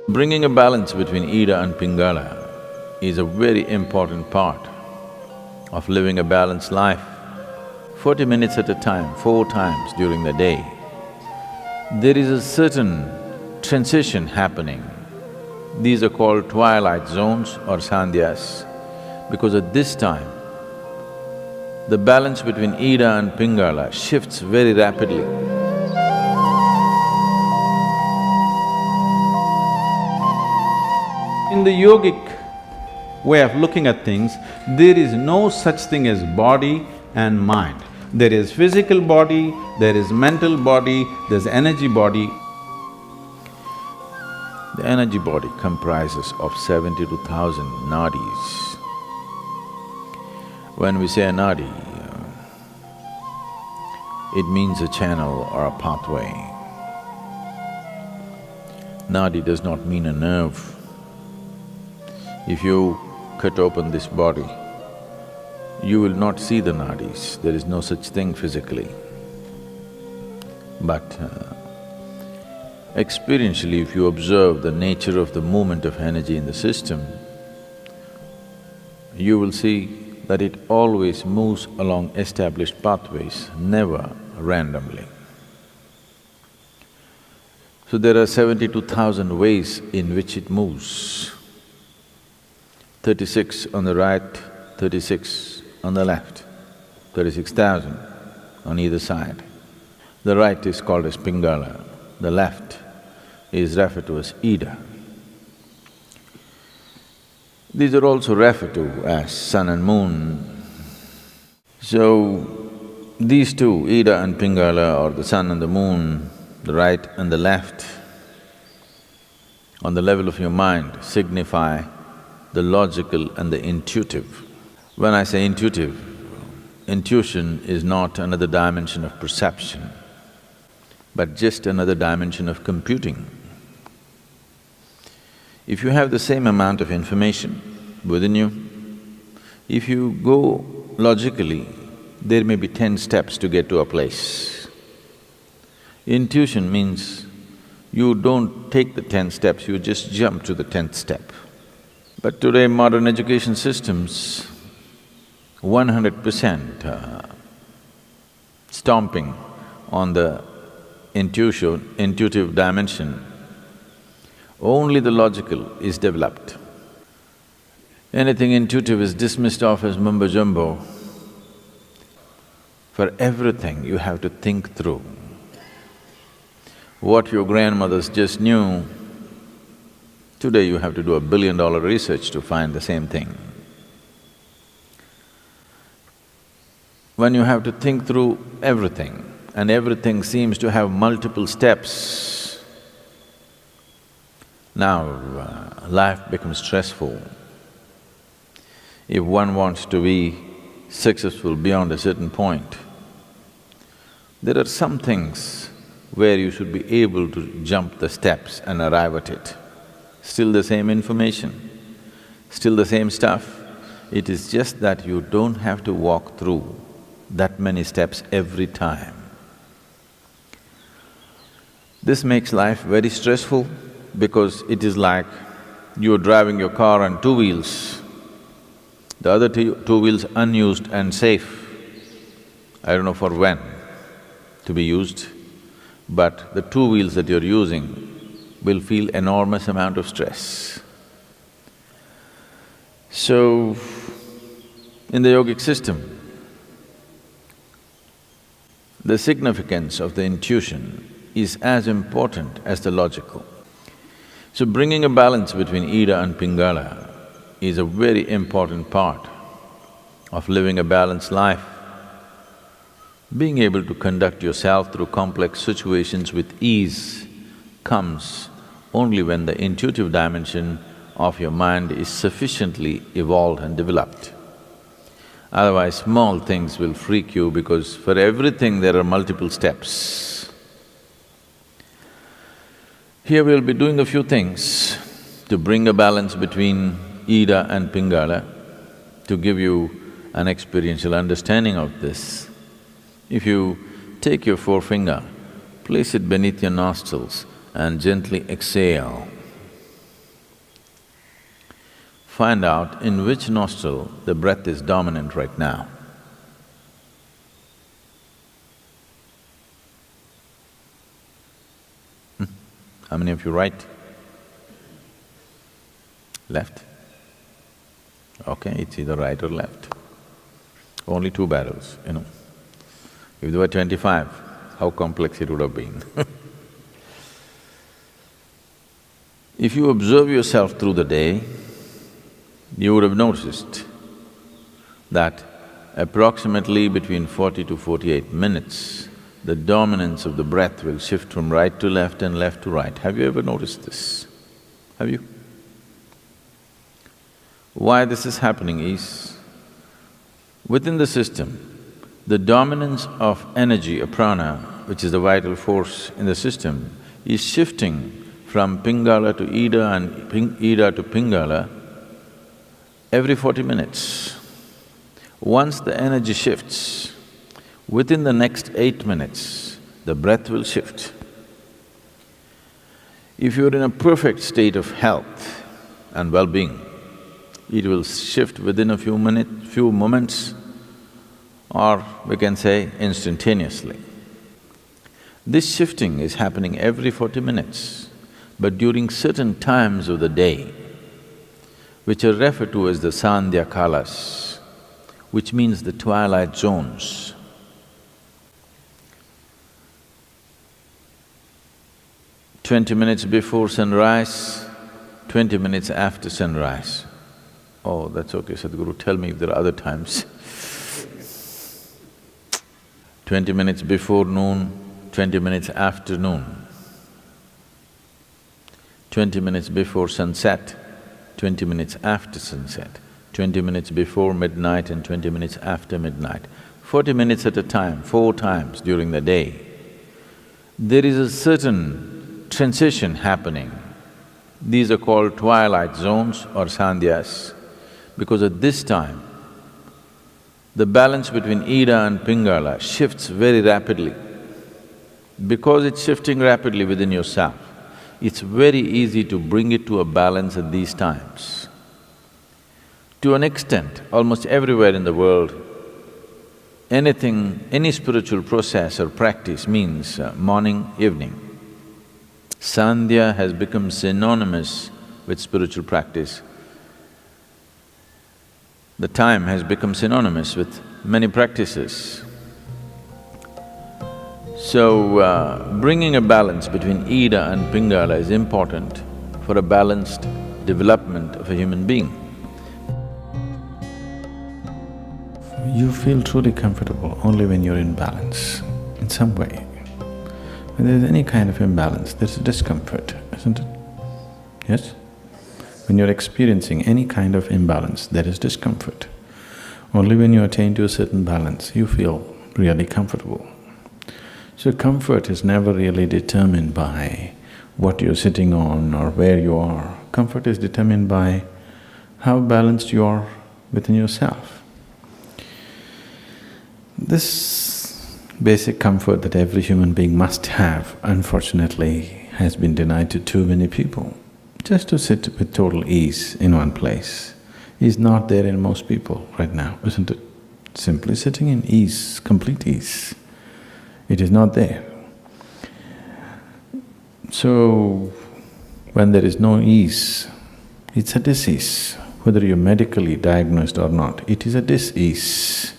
Bringing a balance between Ida and Pingala is a very important part of living a balanced life. 40 minutes at a time, 4 times during the day, there is a certain transition happening. These are called twilight zones or Sandhyas, because at this time, the balance between Ida and Pingala shifts very rapidly. In the yogic way of looking at things, there is no such thing as body and mind. There is physical body, there is mental body, there's energy body. The energy body comprises of 72,000 nadis. When we say a nadi, it means a channel or a pathway. Nadi does not mean a nerve. If you cut open this body, you will not see the nadis, there is no such thing physically. But experientially, if you observe the nature of the movement of energy in the system, you will see that it always moves along established pathways, never randomly. So there are 72,000 ways in which it moves. 36 on the right, 36 on the left, 36,000 on either side. The right is called as Pingala, the left is referred to as Ida. These are also referred to as sun and moon. So, these two, Ida and Pingala, or the sun and the moon, the right and the left, on the level of your mind signify the logical and the intuitive. When I say intuitive, intuition is not another dimension of perception, but just another dimension of computing. If you have the same amount of information within you, if you go logically, there may be 10 steps to get to a place. Intuition means you don't take the 10 steps, you just jump to the 10th step. But today modern education systems, 100% stomping on the intuitive dimension, only the logical is developed. Anything intuitive is dismissed off as mumbo-jumbo. For everything you have to think through. What your grandmothers just knew, today you have to do $1 billion research to find the same thing. When you have to think through everything, and everything seems to have multiple steps, now life becomes stressful. If one wants to be successful beyond a certain point, there are some things where you should be able to jump the steps and arrive at it. Still the same information, still the same stuff. It is just that you don't have to walk through that many steps every time. This makes life very stressful because it is like you're driving your car on 2 wheels, the other two wheels unused and safe. I don't know for when to be used, but the 2 wheels that you're using will feel enormous amount of stress. So, in the yogic system, the significance of the intuition is as important as the logical. So bringing a balance between Ida and Pingala is a very important part of living a balanced life. Being able to conduct yourself through complex situations with ease comes only when the intuitive dimension of your mind is sufficiently evolved and developed. Otherwise, small things will freak you because for everything there are multiple steps. Here we'll be doing a few things to bring a balance between Ida and Pingala, to give you an experiential understanding of this. If you take your forefinger, place it beneath your nostrils and gently exhale. find out in which nostril the breath is dominant right now. How many of you right? Left? Okay, it's either right or left. Only two barrels, you know. If there were 25, how complex it would have been. If you observe yourself through the day, you would have noticed that approximately between 40 to 48 minutes, the dominance of the breath will shift from right to left and left to right. Have you ever noticed this? Have you? Why this is happening is, within the system, the dominance of energy, or prana, which is the vital force in the system, is shifting from Pingala to Ida and Ida to Pingala every 40 minutes. Once the energy shifts, within the next 8 minutes, the breath will shift. If you're in a perfect state of health and well-being, it will shift within a few moments, or we can say instantaneously. This shifting is happening every 40 minutes, but during certain times of the day, which are referred to as the Sandhya kalas, which means the twilight zones. "20 minutes before sunrise, 20 minutes after sunrise." Oh, that's okay, Sadhguru, tell me if there are other times. 20 minutes before noon, 20 minutes after noon. 20 minutes before sunset, 20 minutes after sunset, 20 minutes before midnight and 20 minutes after midnight. 40 minutes at a time, 4 times during the day. There is a certain transition happening. These are called twilight zones or sandhyas, because at this time, the balance between Ida and Pingala shifts very rapidly. Because it's shifting rapidly within yourself, it's very easy to bring it to a balance at these times. To an extent, almost everywhere in the world, any spiritual process or practice means morning, evening. Sandhya has become synonymous with spiritual practice. The time has become synonymous with many practices. So, bringing a balance between Ida and Pingala is important for a balanced development of a human being. You feel truly comfortable only when you're in balance, in some way. When there's any kind of imbalance, there's discomfort, isn't it? Yes? When you're experiencing any kind of imbalance, there is discomfort. Only when you attain to a certain balance, you feel really comfortable. So comfort is never really determined by what you're sitting on or where you are. Comfort is determined by how balanced you are within yourself. This basic comfort that every human being must have, unfortunately, has been denied to too many people. Just to sit with total ease in one place is not there in most people right now, isn't it? Simply sitting in ease, complete ease, it is not there. So, when there is no ease, it's a disease. Whether you're medically diagnosed or not, it is a dis-ease.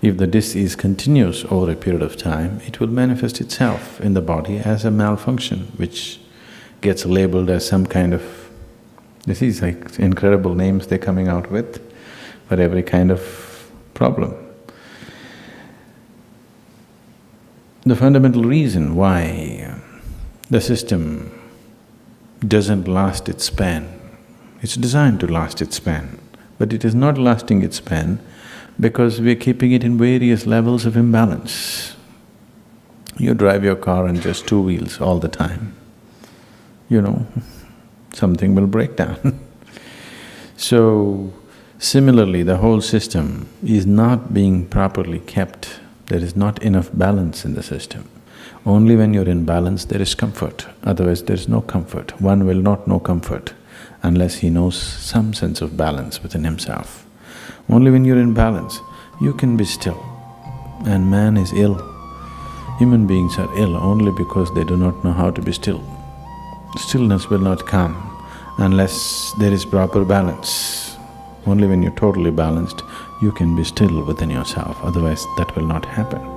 If the dis-ease continues over a period of time, it will manifest itself in the body as a malfunction, which gets labeled as some kind of… disease, like incredible names they're coming out with for every kind of problem. The fundamental reason why the system doesn't last its span, it's designed to last its span, but it is not lasting its span because we're keeping it in various levels of imbalance. You drive your car on just 2 wheels all the time, you know, something will break down. So, similarly, the whole system is not being properly kept. There is not enough balance in the system. Only when you're in balance there is comfort, otherwise there is no comfort. One will not know comfort unless he knows some sense of balance within himself. Only when you're in balance, you can be still. And man is ill. Human beings are ill only because they do not know how to be still. Stillness will not come unless there is proper balance. Only when you're totally balanced, you can be still within yourself, otherwise that will not happen.